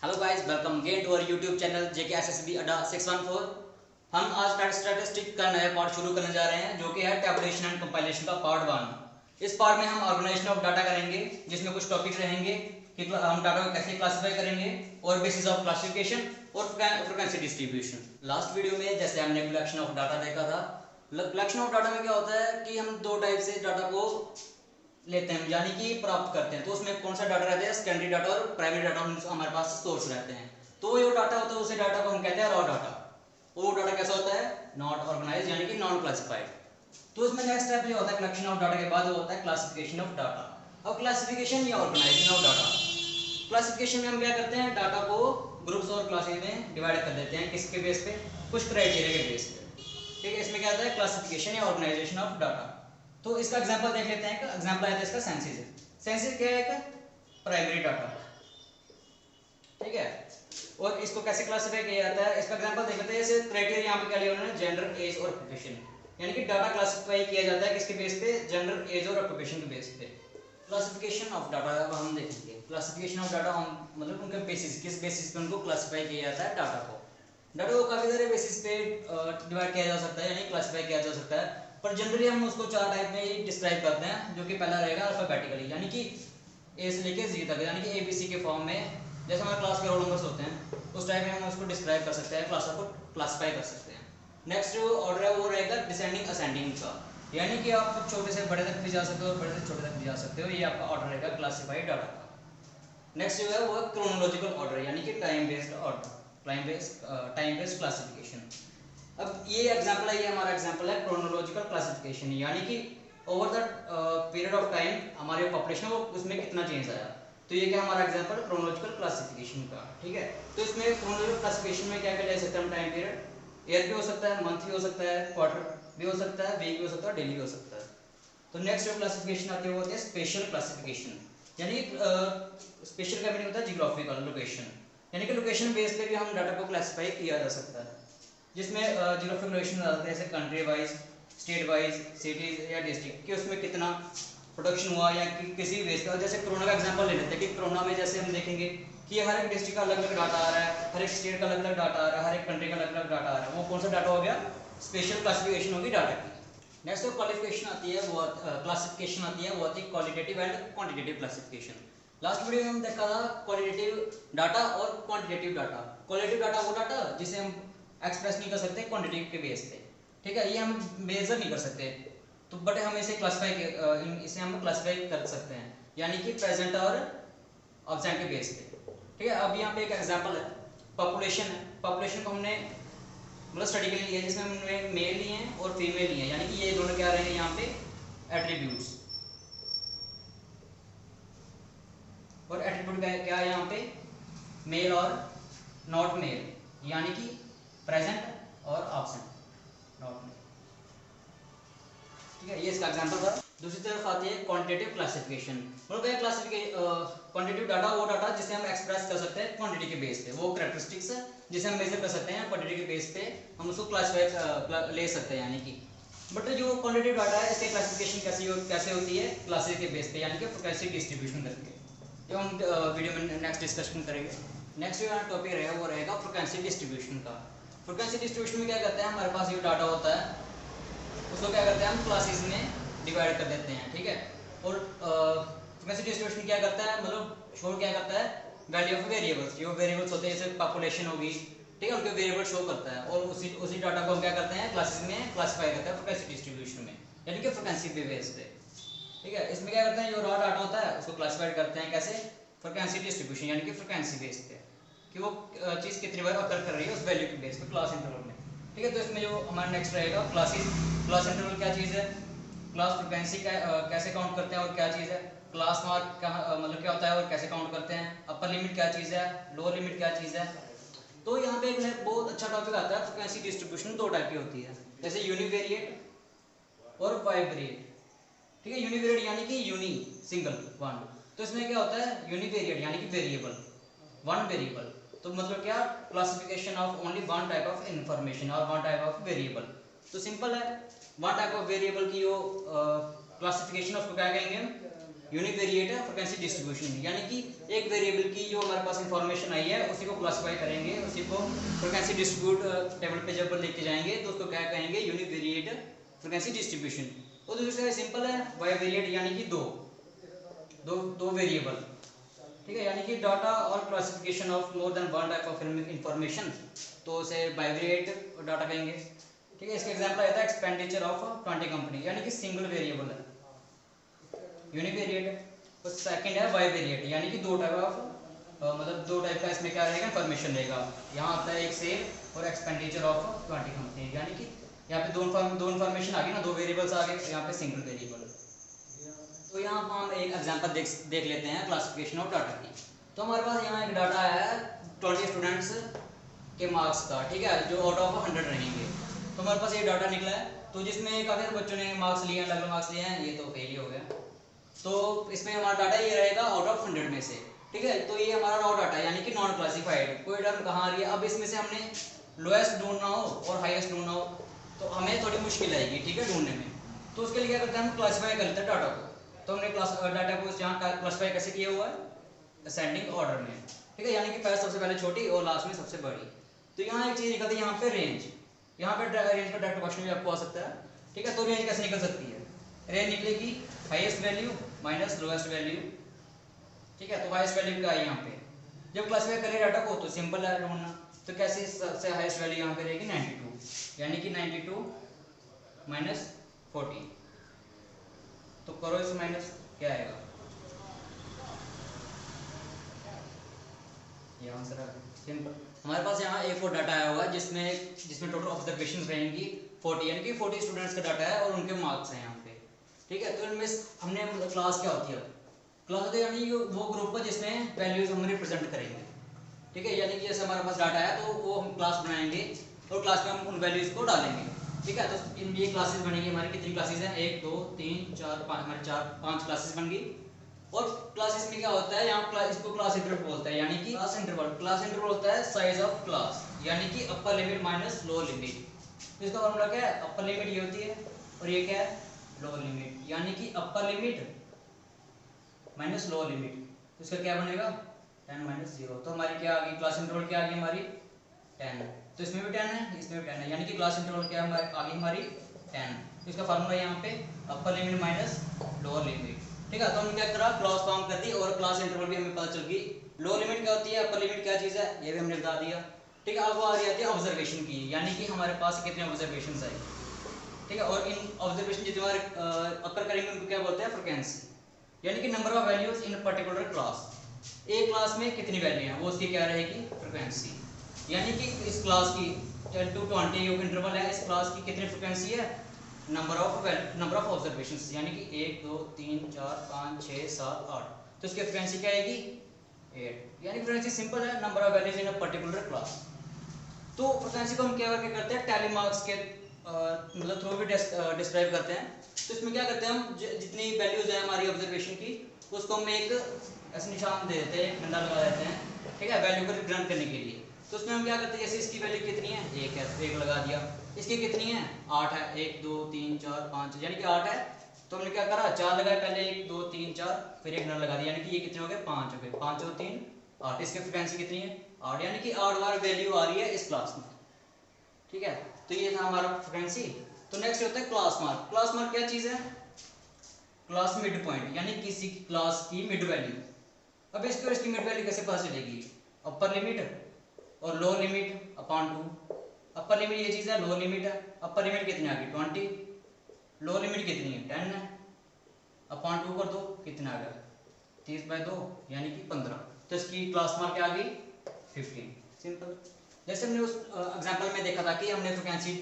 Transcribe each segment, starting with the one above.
Hello guys, welcome again to our YouTube channel JK SSB Adda 614। हम आज statistic का नया पार्ट शुरू करने जा रहे हैं जो कि है टैबुलेशन एंड कंपाइलेशन का पार्ट 1। इस पार्ट में हम ऑर्गेनाइजेशन ऑफ डाटा करेंगे, जिसमें कुछ टॉपिक रहेंगे कि हम डाटा को कैसे क्लासिफाई करेंगे और बेसिस ऑफ क्लासिफिकेशन और फ्रीक्वेंसी डिस्ट्रीब्यूशन। लास्ट वीडियो में जैसे हमने कलेक्शन ऑफ डाटा देखा था, कलेक्शन ऑफ डाटा में क्या होता है कि हम दो टाइप से डाटा को लेते हैं यानी कि प्राप्त करते हैं। तो उसमें कौन सा डाटा रहता है, सेकेंडरी डाटा और प्राइमरी डाटा हमारे पास सोर्स रहते हैं। तो जो डाटा होता है उसे डाटा को हम कहते हैं रॉ डाटा। वो डाटा कैसा होता है, नॉट ऑर्गेनाइज यानी कि नॉन क्लासिफाइड। तो उसमें नेक्स्ट स्टेप जो होता है कलेक्शन ऑफ डाटा के बाद वो होता है क्लासिफिकेशन ऑफ डाटा। अब क्लासिफिकेशन या ऑर्गेनाइजेशन ऑफ डाटा, क्लासिफिकेशन में हम क्या करते हैं, डाटा को ग्रुप्स और क्लासेस में डिवाइड कर देते हैं। किसके बेस पे, कुछ क्राइटेरिया के बेस पे। ठीक है, इसमें क्या आता है क्लासिफिकेशन या ऑर्गेनाइजेशन ऑफ डाटा। तो इसका एग्जांपल देख लेते हैं। एग्जांपल आया था इसका सेंसस। सेंसस क्या है, एक प्राइमरी डाटा। ठीक है, और इसको कैसे क्लासिफाई किया जाता है इसका एग्जांपल देख लेते हैं। जैसे क्राइटेरिया यहाँ पे क्या लिया उन्होंने, जेंडर, एज और ऑक्यूपेशन। यानी कि डाटा क्लासिफाई किया जाता है किसके बेस पे, जेंडर, एज और ऑक्यूपेशन के बेस पे। क्लासिफिकेशन ऑफ डाटा अब हम देखेंगे। क्लासिफिकेशन ऑफ डाटा हम मतलब उनके बेसिस, किस बेसिस पे उनको क्लासिफाई किया जाता है डाटा को। डाटा को काफी सारे बेसिस पे डिवाइड किया जा सकता है यानी क्लासिफाई किया जा सकता है, पर जनरली हम उसको चार टाइप में ही डिस्क्राइब करते हैं। जो कि पहला रहेगा अल्फाबेटिकली, यानी कि ए से लेके जी तक, यानी कि एबीसी के फॉर्म में। जैसे हमारे क्लास के रोल नंबर्स होते हैं उस टाइप में हम उसको डिस्क्राइब कर सकते हैं, क्लास को क्लासिफाई कर सकते हैं। नेक्स्ट जो ऑर्डर है वो रहेगा डिसेंडिंग असेंडिंग का, यानी कि आप छोटे से बड़े तक भी जा सकते हो और बड़े से छोटे तक भी जा सकते हो। ये आपका ऑर्डर रहेगा क्लासिफाइड डाटा का। नेक्स्ट जो है वो है क्रोनोलॉजिकल ऑर्डर, यानी कि time based order, time based classification. अब ये एग्जांपल है, ये हमारा एग्जांपल है क्रोनोलॉजिकल क्लासिफिकेशन, यानी कि over the period of time हमारे पॉपुलेशन वो उसमें कितना चेंज आया। तो ये क्या हमारा एग्जांपल क्रोनोलॉजिकल क्लासिफिकेशन का। ठीक है, तो इसमें क्रोनोलॉजिकल क्लासिफिकेशन में क्या क्या ले सकते हैं हम, टाइम पीरियड, ईयर भी हो सकता है, मंथ भी हो सकता है, क्वार्टर भी हो सकता है, वीक भी हो सकता है, डेली भी हो सकता है। तो नेक्स्ट जो क्लासिफिकेशन आती है वो होती है स्पेशल क्लासिफिकेशन, यानी स्पेशल का मीनिंग होता है जियोग्राफिकल लोकेशन, यानी कि लोकेशन बेस पे भी हम डाटा को क्लासिफाई किया जा सकता है। जिसमें जियोग्राफिकल लोकेशन आते हैं जैसे country wise, state wise, cities या डिस्ट्रिक्ट कि उसमें कितना प्रोडक्शन हुआ या किसी बेस पे। जैसे कोरोना का एग्जांपल ले लेते हैं कि कोरोना में जैसे हम देखेंगे कि हर एक डिस्ट्रिक्ट का अलग अलग डाटा आ रहा है, हर एक स्टेट का अलग अलग डाटा आ रहा है, हर एक कंट्री का अलग अलग डाटा आ रहा है। वो कौन सा डाटा हो गया, स्पेशल क्लासिफिकेशन होगी डाटा की। नेक्स्ट जो क्वालिफिकेशन आती है वो क्लासिफिकेशन आती है वो आती है qualitative and quantitative classification. Last video में हम देखा था क्वालिटेटिव डाटा और क्वांटिटेटिव डाटा। क्वालिटेटिव डाटा वो डाटा जिसे हम एक्सप्रेस नहीं कर सकते क्वांटिटी के बेस पे। ठीक है, ये हम मेजर नहीं कर सकते, तो बट हम इसे इसे हम क्लासिफाई कर सकते हैं, यानी कि प्रेजेंट और ऑब्सेंट के बेस पे। ठीक है, अब यहाँ पे एक एग्जांपल है, पॉपुलेशन है। पॉपुलेशन को हमने मतलब स्टडी के लिए लिया जिसमें हमने मेल लिए हैं और फीमेल लिए हैं, यानी कि ये दोनों क्या रहेंगे यहाँ पे एट्रीब्यूट्स। और एट्रीब्यूट क्या है यहाँ पे, मेल और नॉट मेल, यानी कि प्रेजेंट और ऑब्सेंट, नॉट मेल। ठीक है, ये इसका एग्जांपल था। दूसरी तरफ आती है क्वांटिटेटिव क्लासिफिकेशन। मतलब क्या क्वांटिटेटिव डाटा वो डाटा जिसे हम एक्सप्रेस कर सकते हैं क्वांटिटी के बेस पे, वो कैरेक्टरिस्टिक्स है जिसे हम मेजर कर सकते हैं क्वांटिटी के बेस पे, हम उसको क्लासिफाई ले सकते हैं। यानी कि बट जो क्वांटिटेटिव डाटा है इसकी क्लासिफिकेशन कैसे होती है, क्लासेस के बेस पे, यानी कि फ्रीक्वेंसी डिस्ट्रीब्यूशन करके, जो हम वीडियो में नेक्स्ट डिस्कशन करेंगे। नेक्स्ट जो टॉपिक रहेगा वो रहेगा फ्रीक्वेंसी डिस्ट्रीब्यूशन का। फ्रीक्वेंसी डिस्ट्रीब्यूशन में क्या करते हैं, हमारे पास जो डाटा होता है उसको क्या करते हैं हम क्लासेस में डिवाइड कर देते हैं। ठीक है, और फ्रीक्वेंसी डिस्ट्रीब्यूशन क्या करता है, मतलब शो क्या करता है, वैल्यू ऑफ वेरिएबल्स, जो वेरिएबल्स होते हैं जैसे पॉपुलेशन होगी, ठीक है, उनके वेरिएबल शो करता है, और उसी डाटा को हम क्या करते हैं क्लासेस में क्लासिफाई करते हैं फ्रीक्वेंसी डिस्ट्रीब्यूशन में, यानी कि फ्रीक्वेंसी पे बेस पे। ठीक है, इसमें क्या करते हैं जो रॉ डाटा होता है उसको क्लासिफाई करते हैं कैसे, फ्रीक्वेंसी डिस्ट्रीब्यूशन, यानी कि फ्रीक्वेंसी बेस पे, कि वो चीज़ कितनी बार अकर कर रही है उस वैल्यू के बेस पे क्लास इंटरवल में। ठीक है, तो इसमें जो हमारा नेक्स्ट रहेगा क्लास इंटरवल क्या चीज़ है, क्लास फ्रीक्वेंसी कैसे काउंट करते हैं और क्या चीज़ है, क्लास मार्क क्या मतलब क्या होता है और कैसे काउंट करते हैं, अपर लिमिट क्या चीज़ है, लोअर लिमिट क्या चीज़ है। तो यहाँ पे एक बहुत अच्छा टॉपिक आता है, फ्रीक्वेंसी डिस्ट्रीब्यूशन दो टाइप की होती है, जैसे यूनिवेरिएट और बाइवेरिएट। ठीक है, यूनिवेरिएट यानी कि यूनी सिंगल वन, तो इसमें क्या होता है यूनिवेरिएट यानी कि वेरिएबल, वन वेरिएबल। तो मतलब क्या, classification of only one type of information और वन टाइप ऑफ वेरिएबल। तो सिंपल है, वन टाइप ऑफ वेरिएबल की जो क्लासिफिकेशन उसको क्या कहेंगे हम, यूनिवेरिएट फ्रिक्वेंसी डिस्ट्रीब्यूशन, यानी कि एक वेरिएबल की जो हमारे पास इंफॉर्मेशन आई है उसी को क्लासिफाई करेंगे, उसी को फ्रिक्वेंसी डिस्ट्रीब्यूट टेबल पे जब लेके जाएंगे तो उसको क्या कहेंगे, यूनिवेरिएट फ्रिक्वेंसी डिस्ट्रीब्यूशन। और दूसरा सिंपल है बाइवेरिएट, यानी कि दो वेरिएबल, ठीक है, यानी कि डाटा और classification of more than one type of information, तो उसे बाइवेरिएट डाटा कहेंगे, ठीक है। इसका एग्जांपल आता है एक्सपेंडिचर ऑफ 20 कंपनी, यानी कि सिंगल वेरिएबल है, यूनिवेरिएट है। तो सेकंड है बाइवेरिएट, यानी कि दो टाइप ऑफ मतलब दो टाइप का इसमें क्या रहेगा, इंफॉर्मेशन रहेगा। यहाँ आता है एक सेल और एक्सपेंडिचर ऑफ 20 कंपनी, यानी कि यहाँ पे दो इंफॉर्मेशन आ गई ना, दो वेरिएबल्स आ गए, यहाँ पे सिंगल वेरिएबल। तो यहाँ पर हम एक एग्जांपल देख लेते हैं क्लासिफिकेशन ऑफ डाटा की। तो हमारे पास यहाँ एक डाटा है 20 स्टूडेंट्स के मार्क्स का, ठीक है, जो आउट ऑफ 100 रहेंगे। तो हमारे पास ये डाटा निकला है, तो जिसमें काफ़ी सारे बच्चों ने मार्क्स लिए, अलग अलग मार्क्स लिए हैं, ये तो फेल ही हो गया। तो इसमें हमारा डाटा ये रहेगा आउट ऑफ 100 में से, ठीक है। तो ये हमारा रॉ डाटा यानी कि नॉन क्लासिफाइड, कोई टर्म कहाँ आ रही है। अब इसमें से हमने लोएस्ट ढूंढना हो और हाईएस्ट ढूंढना हो तो हमें थोड़ी मुश्किल आएगी, ठीक है, ढूंढने में। तो उसके लिए क्या करते हैं, हम क्लासीफाई कर लेते हैं डाटा को। तो हमने डाटा को यहाँ क्लासीफाई कैसे किया हुआ है, असेंडिंग ऑर्डर में, ठीक है, यानी कि पहले सबसे पहले छोटी और लास्ट में सबसे बड़ी। तो यहाँ एक चीज़ निकलती है, यहाँ पे रेंज, यहाँ पे रेंज का डायरेक्ट क्वेश्चन भी आपको आ सकता है, ठीक है। तो रेंज कैसे निकल सकती है, रेंज निकलेगी highest value minus lowest value, ठीक है। तो हाईएस्ट वैल्यू क्या है यहाँ पे, जब क्लासीफाई करें डाटा को तो सिंपल है ढूंढना। तो कैसे सबसे हाईएस्ट वैल्यू यहाँ पे रहेगी 92, यानी कि 92 माइनस 40, तो करो इस माइनस, क्या आएगा, ये आंसर है, सिंपल। हमारे पास यहाँ A4 डाटा आया हुआ है जिसमें टोटल ऑब्जर्वेशन रहेंगी 40, यानी कि 40 स्टूडेंट्स का डाटा है और उनके मार्क्स हैं यहाँ पे, ठीक है। तो इनमें हमने क्लास क्या होती है, क्लास होती है यानी वो ग्रुप है जिसमें वैल्यूज हम रिप्रेजेंट करेंगे, ठीक है। यानी कि जैसे हमारे पास डाटा है तो वो हम क्लास बनाएंगे और क्लास में हम उन वैल्यूज को डालेंगे, ठीक है। तो इन ये क्लासेस बनेंगी हमारी, कितनी क्लासेस हैं, 1 2 3 4 5, हमारी 5 क्लासेस बन गई। और क्लासेस में क्या होता है, यहाँ इसको क्लास इंटरवल बोलते हैं, यानी कि क्लास इंटरवल होता है साइज ऑफ क्लास, यानी कि upper limit minus lower limit. तो इसका फॉर्मूला क्या है, अपर लिमिट ये होती है और ये क्या है, लोअर लिमिट, यानी कि upper limit minus lower limit. तो इसका क्या बनेगा 10 माइनस 0। तो हमारी क्या आ गई, क्लास इंटरवल क्या आ गई हमारी 10, तो इसमें भी 10 है, इसमें भी 10 है, यानी कि क्लास इंटरवल क्या आ गई हमारी 10। तो इसका फार्मूला यहाँ पे upper limit minus lower limit, ठीक है। तो हमने क्या करा, क्लास फॉर्म कर दी और क्लास इंटरवल भी हमें पता चल गई। लोअर लिमिट क्या होती है, अपर लिमिट क्या चीज़ है, ये भी हमने बता दिया, ठीक है। अब वो आ रही आती है ऑब्जर्वेशन की, यानी कि हमारे पास कितने ऑब्जर्वेशन आए, ठीक है। और इन ऑब्जर्वेशन जितने बार अकर करेंगे उनको क्या बोलते हैं, फ्रीक्वेंसी, यानी कि number of values in particular class. एक क्लास में कितनी वैल्यू है वो उसकी क्या रहेगी, फ्रीक्वेंसी, यानी कि इस क्लास की 10 to 20 जो इंटरवल है, इस क्लास की कितनी फ्रीक्वेंसी है, नंबर ऑफ ऑब्जर्वेशंस, यानी कि 1 2 3 4 5 6 7 8, तो इसकी फ्रीक्वेंसी क्या आएगी 8, यानी फ्रीक्वेंसी सिंपल है, number of values in a particular class. तो फ्रीक्वेंसी को हम क्या करते हैं, टैली मार्क्स के मतलब थ्रू भी डिस्क्राइब करते हैं। तो इसमें क्या करते हैं, हम जितनी वैल्यूज है हमारी ऑब्जर्वेशन की उसको हम एक ऐसे निशान दे देते हैं, डंडा लगा देते हैं, ठीक है, वैल्यू को रिप्रेजेंट करने के लिए। तो उसमें हम क्या करते हैं, जैसे इसकी वैल्यू कितनी है 1 है, तो 1 लगा दिया, इसकी कितनी है 8 है, 1 2 3 4 5, यानी कि 8 है, तो हमने क्या करा 4 लगाया पहले, 1 2 3 4, फिर 1 लगा दिया, यानी कि ये कितने हो गए 5 हो गए, 5 और 3 8, इसकी फ्रीक्वेंसी कितनी है 8, यानी कि 8 बार वैल्यू आ रही है इस क्लास में, ठीक है। तो ये था हमारा फ्रीक्वेंसी। तो नेक्स्ट होता है क्लास मार्क। क्लास मार्क क्या चीज़ है, क्लास मिड पॉइंट, यानी किसी क्लास की मिड वैल्यू। अब इसकी मिड वैल्यू कैसे पता चलेगी, अपर लिमिट और lower limit upon 2। Upper limit ये चीज़ है, लोअर लिमिट है, अपर लिमिट कितनी आ गई 20, लोअर लिमिट कितनी है 10 है, अपॉन 2 कर दो कितना आ गया 30/2, यानी कि 15। तो इसकी क्लास मार्क क्या आ गई 15, सिंपल। जैसे हमने उस एग्जांपल में देखा था कि हमने फ्रीक्वेंसी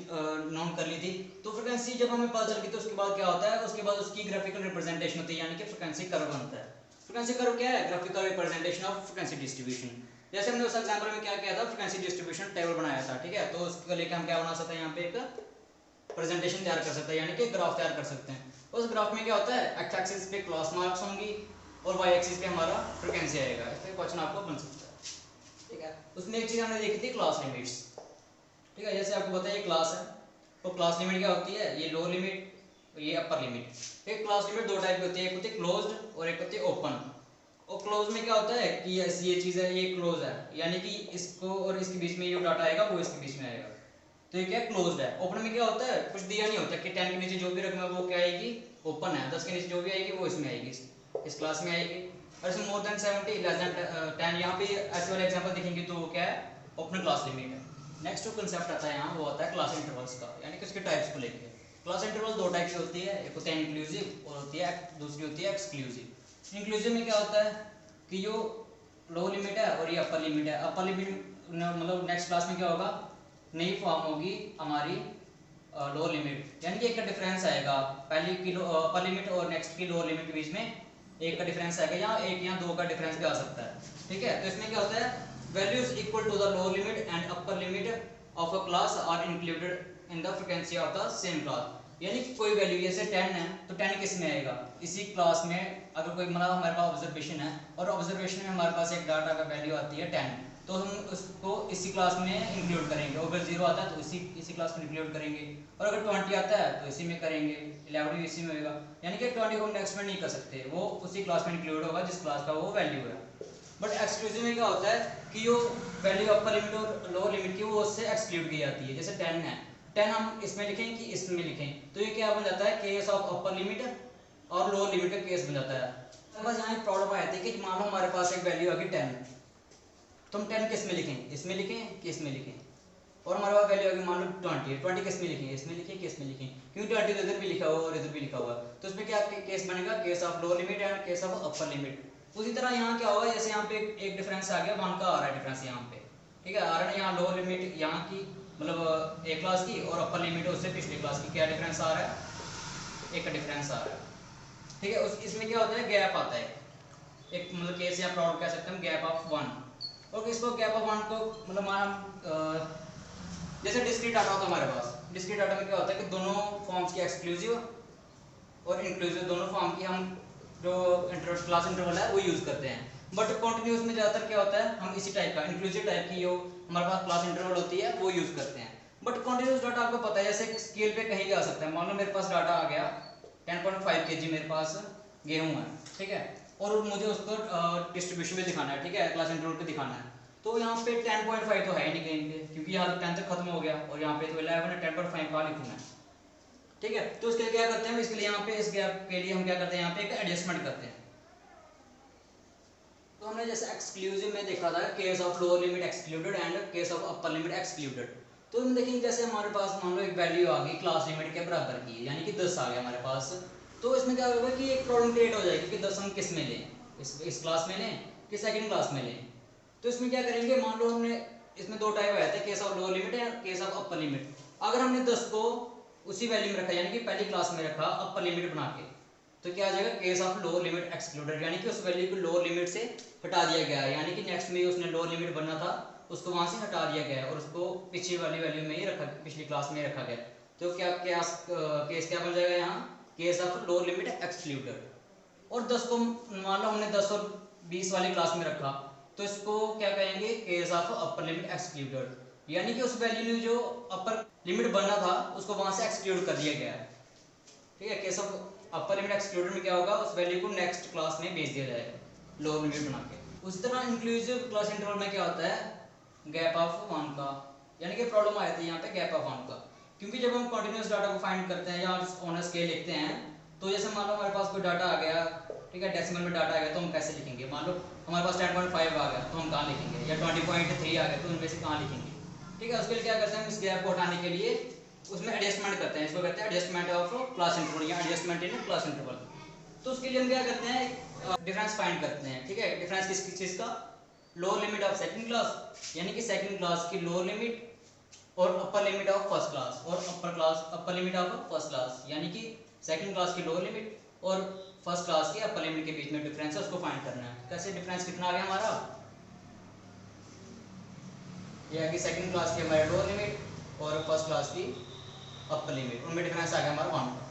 नोट कर ली थी, तो फ्रीक्वेंसी जब हमें पता चल गई तो उसके बाद क्या होता है, उसके बाद उसकी ग्राफिकल रिप्रेजेंटेशन होती है, यानी कि फ्रीक्वेंसी कर्व बनता है। फ्रीक्वेंसी कर्व क्या है, graphical representation of frequency distribution. जैसे हमने उस एग्जांपल में क्या किया था, फ्रीक्वेंसी डिस्ट्रीब्यूशन टेबल बनाया था, ठीक है। तो उसके लेके हम क्या बना सकते हैं, यहाँ पे एक प्रेजेंटेशन तैयार कर सकते हैं, यानी कि ग्राफ तैयार कर सकते हैं। उस ग्राफ में क्या होता है, एक्स एक्सिस पे क्लास मार्क्स होंगी और वाई एक्सिस पे हमारा फ्रीक्वेंसी आएगा। इस पे क्वेश्चन आपको बन सकता है, ठीक है। उसमें एक चीज़ हमने देखी थी क्लास लिमिट्स, ठीक है। जैसे आपको पता है ये क्लास है, तो क्लास लिमिट क्या होती है, ये लोअर लिमिट ये अपर लिमिट। एक क्लास लिमिट दो टाइप की होती है, एक होती है क्लोज्ड और एक होती है ओपन। और क्लोज में क्या होता है कि ये चीज़ है, ये क्लोज है, यानी कि इसको और इसके बीच में जो डाटा आएगा वो इसके बीच में आएगा, तो ये क्या क्लोज्ड है। ओपन में क्या होता है, कुछ दिया नहीं होता कि 10 के नीचे जो भी रकम है वो क्या आएगी, ओपन है, 10 के नीचे जो भी आएगी वो इसमें आएगी, इस क्लास में आएगी। और इसमें मोर देन 70 लेस देन 10, यहाँ पे ऐसे वाले एग्जांपल दिखेंगे तो वो क्या है, ओपन क्लास लिमिट है। नेक्स्ट जो कंसेप्ट आता है यहाँ वो आता है क्लास इंटरवल्स का, यानी कि उसके टाइप्स को लेके। क्लास इंटरवल दो टाइप की होती है, एक होती है इंक्लूसिव और होती है दूसरी होती है एक्सक्लूसिव। इंक्लूसिव में क्या होता है कि जो लो लिमिट है और ये अपर लिमिट है, अपर लिमिट मतलब नेक्स्ट क्लास में क्या होगा, नई फॉर्म होगी हमारी लो लिमिट, यानी कि एक का डिफरेंस आएगा पहली की अपर लिमिट और नेक्स्ट की लो लिमिट के बीच में एक का डिफरेंस आएगा, या एक या दो का डिफरेंस भी आ सकता है, ठीक है। तो इसमें क्या होता है, values equal to the low limit and upper limit of a class are included in the frequency of the same class, यानी कि कोई वैल्यू जैसे 10 है तो 10 किस में आएगा, इसी क्लास में। अगर कोई मतलब हमारे पास ऑब्जर्वेशन है और ऑब्जर्वेशन में हमारे पास एक डाटा का वैल्यू आती है 10, तो हम उसको इसी क्लास में इंक्लूड करेंगे। अगर 0 आता है तो इसी क्लास में इंक्लूड करेंगे, और अगर 20 आता है तो इसी में करेंगे, 11 भी इसी में होगा, यानी कि 20 को हम नेक्स्ट में नहीं कर सकते, वो उसी क्लास में इंक्लूड होगा जिस क्लास का वो वैल्यू है। बट एक्सक्लूसिव में क्या होता है कि जो वैल्यू अपर लिमिट और लोअर लिमिट की वो उससे एक्सक्लूड की जाती है। जैसे 10 है, 10 हम इसमें लिखें कि इसमें लिखें, तो ये क्या बन जाता है, केस ऑफ अपर लिमिट और लोअर लिमिट का केस बन जाता है। बस यहाँ एक प्रॉब्लम आ जाती है कि मान लो हमारे पास एक वैल्यू आ गई 10, तो हम 10 किस में लिखें, इसमें लिखें कि इसमें लिखें, और हमारे पास वैल्यू आ गई मान लो 20, 20 किस में लिखें, इसमें लिखें कि इसमें लिखें, क्योंकि 20 तो इधर भी लिखा हुआ और इधर भी लिखा हुआ है, तो इसमें क्या केस बनेगा, case of lower limit and case of upper limit. उसी तरह यहाँ क्या होगा, जैसे यहाँ पे एक डिफरेंस आ गया, 1 का आ रहा है डिफरेंस यहाँ पे, ठीक है, आ रहा है यहाँ लोअर लिमिट यहाँ की मतलब एक क्लास की और अपर लिमिट उससे पिछली क्लास की, क्या डिफरेंस आ रहा है, एक का डिफरेंस आ रहा है, ठीक है। इसमें क्या होता है, गैप आता है, एक मतलब केस या प्रॉब्लम कह सकते हैं गैप ऑफ 1, और इसको गैप ऑफ 1 को मतलब मान जैसे डिस्क्रीट डाटा होता है हमारे पास, डिस्क्रीट डाटा में क्या होता है कि दोनों फॉर्म्स की एक्सक्लूसिव और इंक्लूसिव दोनों फॉर्म की हम जो क्लास इंटरवल है वो यूज करते हैं। बट कॉन्टिन्यूस में ज़्यादातर क्या होता है, हम इसी टाइप का इंक्लूसिव टाइप की जो हमारे पास क्लास इंटरवल होती है वो यूज करते हैं। बट कॉन्टिन्यूस डाटा आपको पता है जैसे स्केल पे कहीं भी आ सकता है, मान लो मेरे पास डाटा आ गया 10.5 kg मेरे पास गेहूँ है, ठीक है, और मुझे उसको डिस्ट्रीब्यूशन में दिखाना है, ठीक है, क्लास इंटरवल पे दिखाना है, तो यहाँ पे 10.5 तो है ही नहीं कहीं पे, क्योंकि यहाँ तो 10 तक खत्म हो गया और यहाँ पे तो 11 है, 10.5 कहाँ लिखूँ मैं, ठीक है। तो इसके लिए क्या करते हैं, इसके लिए यहाँ पे इस गैप के लिए हम क्या करते हैं, यहाँ पे एक एडजस्टमेंट करते हैं। तो हमने जैसे एक्सक्लूसिव में देखा था case of lower limit excluded and case of upper limit excluded. तो हम देखेंगे जैसे हमारे पास मान लो एक वैल्यू आ गई क्लास लिमिट के बराबर की, यानी कि 10 आ गया हमारे पास, तो इसमें क्या होगा कि एक प्रॉब्लम क्रिएट हो जाएगी कि 10 हम किस में लें, इस क्लास में लें कि सेकंड क्लास में लें। तो इसमें क्या करेंगे, मान लो हमने इसमें दो टाइप आया था, case of lower limit and case of upper limit. अगर हमने 10 को उसी वैल्यू में रखा, यानी कि पहली क्लास में रखा अपर लिमिट बना के, तो क्या आ जाएगा, case of lower limit excluded, यानी कि उस वैल्यू को लोअर लिमिट से हटा दिया गया है, यानी कि नेक्स्ट में उसने लोअर लिमिट बनना था उसको वहां से हटा दिया गया और उसको पिछली वाली वैल्यू में ही रखा, पिछली क्लास में ही रखा गया। तो क्या केस क्या बन जाएगा यहाँ, case of lower limit excluded. और 10 को मान लो हमने 10 और 20 वाली क्लास में रखा, तो इसको क्या कहेंगे, case of upper limit excluded, यानी कि उस वैल्यू में जो अपर लिमिट बनना था उसको वहां से एक्सक्लूड कर दिया गया है, ठीक है। Case of upper limit excluded में क्या होगा, उस वैल्यू को नेक्स्ट क्लास में भेज दिया जाएगा लोअर लिमिट बना के। उसी तरह इंक्लूसिव क्लास इंटरवल में क्या होता है, गैप ऑफ 1 का, यानी कि प्रॉब्लम आ जाती है यहाँ पे गैप ऑफ 1 का, क्योंकि जब हम कंटीन्यूअस डाटा को फाइंड करते हैं या ऑन अ स्केल लिखते हैं, तो जैसे मान लो हमारे पास कोई डाटा आ गया, ठीक है, डेसिमल में डाटा आ गया, तो हम कैसे लिखेंगे, मान लो हमारे पास 10.5 आ गया तो हम कहाँ लिखेंगे, या 20.3 आ गया तो उनमें से कहाँ लिखेंगे, ठीक है। उसके लिए क्या करते हैं, इस गैप को हटाने के लिए उसमें एडजस्टमेंट करते हैं, इसको कहते हैं एडजस्टमेंट ऑफ क्लास इंटरवल या एडजस्टमेंट इन क्लास इंटरवल। तो उसके लिए हम क्या करते हैं, डिफरेंस फाइंड करते हैं, ठीक है। डिफरेंस किस चीज़ का, lower limit of second class, यानी कि सेकंड क्लास की लोअर लिमिट और upper limit of first class, और upper limit of first class, यानी कि सेकंड क्लास की लोअर लिमिट और फर्स्ट क्लास की अपर लिमिट के बीच में डिफरेंस है, उसको फाइंड करना है। कैसे डिफरेंस कितना आ गया हमारा, यह है कि सेकंड क्लास की हमारी लोअर लिमिट और फर्स्ट क्लास की अपर लिमिट, उनमें डिफरेंस आ गया हमारा 1 का।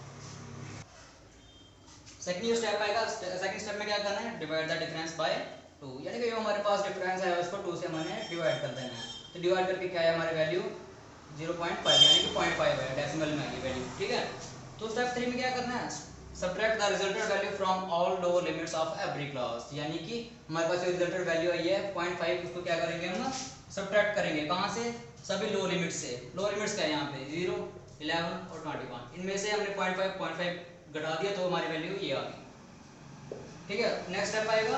सेकंड स्टेप आएगा, सेकंड स्टेप में क्या करना है, डिवाइड द डिफरेंस बाय 2, यानी कि जो हमारे पास डिफरेंस है उसको 2 से हमने डिवाइड कर देना है। तो डिवाइड करके क्या है हमारी वैल्यू 0.5, यानी कि 0.5 है, डेसिमल में आएगी वैल्यू, ठीक है। तो स्टेप 3 में क्या करना है, subtract the resulted value from all lower limits of every class, यानी कि हमारे पास जो रिजल्टेड वैल्यू आई है 0.5, उसको क्या करेंगे हम सब्ट्रैक्ट करेंगे, कहाँ से, सभी लो लिमिट से। लो लिमिट्स क्या है यहाँ पे 0, 11 और 21, इनमें से हमने 0.5 घटा दिया तो हमारी वैल्यू ये आ गई। ठीक है, नेक्स्ट स्टेप आएगा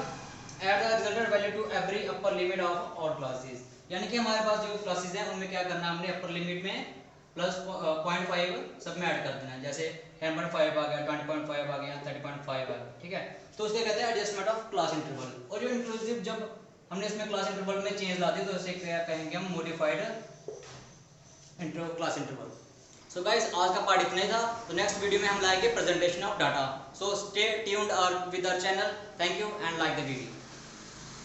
add the resulted value to every upper limit of all classes, यानी कि हमारे पास जो क्लासेस हैं उनमें क्या करना है, हमने अपर लिमिट में प्लस 0.5 सब में ऐड कर देना है, जैसे 10.5 आ गया, 20.5 आ गया, 30.5 आ गया। ठीक है, तो उसके कहते हैं एडजस्टमेंट ऑफ क्लास इंटरवल। और जो इंक्लूसिव जब हमने इसमें क्लास इंटरवल में चेंज ला दी तो उसे क्या कहेंगे हम, modified class interval. So guys, आज का पार्ट इतना ही था, तो नेक्स्ट वीडियो में हम लाएंगे presentation of data. So stay tuned और with our channel. Thank you and like the video.